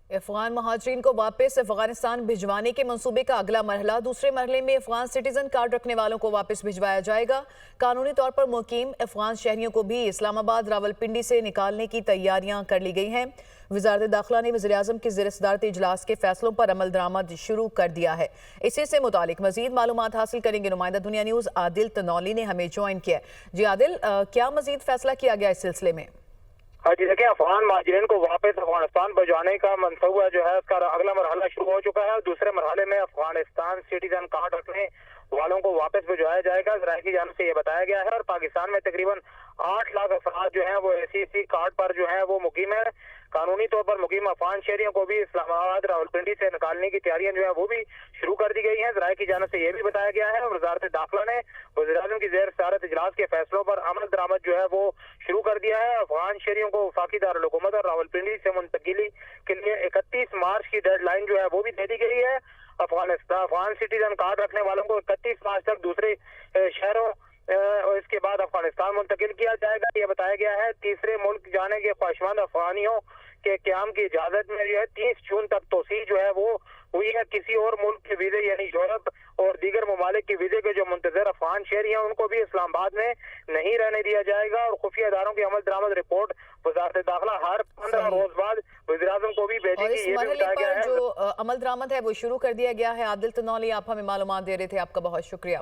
अफगान महाजरीन को वापस अफगानिस्तान भिजवाने के मंसूबे का अगला मरहला। दूसरे मरहले में अफगान सिटीजन कार्ड रखने वालों को वापस भिजवाया जाएगा। कानूनी तौर पर मुकीम अफगान शहरियों को भी इस्लामाबाद रावलपिंडी से निकालने की तैयारियां कर ली गई हैं। वजारत दाखिला ने वज़ीर-ए-आज़म के ज़ेर सदारत इजलास के फैसलों पर अमल दरामद शुरू कर दिया है। इसी से मुतालिक मजीद मालूमात हासिल करेंगे नुमाइंदा दुनिया न्यूज़ आदिल तनौली ने हमें ज्वाइन किया। जी आदिल, क्या मजीद फैसला किया गया इस सिलसिले में? हाँ जी, देखिए, अफगान महाजरीन को वापस अफगानिस्तान भिजवाने का मंसूबा जो है उसका अगला मरहला शुरू हो चुका है। दूसरे मरहले में अफगानिस्तान सिटीजन कार्ड रखने वालों को वापस भिजवाया जाएगा, ज़राए की जानिब से ये बताया गया है। और पाकिस्तान में तकरीबन 8 लाख अफराद जो है वो इसी कार्ड पर जो है वो मुकीम है। कानूनी तौर पर मुकीम अफगान शहरियों को भी इस्लामाबाद रावलपिंडी से निकालने की तैयारियां जो है वो भी शुरू कर दी गई हैं। ज़राए की जानिब से ये भी बताया गया है। वज़ारत दाखिला ने वज़ीर-ए-आज़म की ज़ेर सदारत इजलास के फैसलों पर अमल दरामद जो है वो शुरू कर दिया है। अफगान शहरियों को वफाकी दारुल हुकूमत और रावलपिंडी से मुंतकिली के लिए 31 मार्च की डेडलाइन जो है वो भी दे दी गई है। अफगान सिटीजन कार्ड रखने वालों को 31 मार्च तक दूसरे शहरों और इसके बाद अफगानिस्तान मुंतकिल किया जाएगा। ये बताया गया है। तीसरे मुल्क जाने के ख्वाहिशमंद अफगानियों के क्याम की इजाजत में जो है 30 जून तक तोसी जो है वो हुई है। किसी और मुल्क के वीजे यानी यूरोप और दीगर ममालिक के वीजे के जो मुंतजर अफगान शहरी हैं उनको भी इस्लामाबाद में नहीं रहने दिया जाएगा। और खुफिया इदारों की अमल दरामद रिपोर्ट वज़ारत दाखिला हर 15 रोज बाद वज़ीर-ए-आज़म को भी भेजेगी। ये भी बताया गया है। जो अमल दरामद है वो शुरू कर दिया गया है। आदिल तनौली, आप हमें मालूमात दे रहे थे, आपका बहुत शुक्रिया।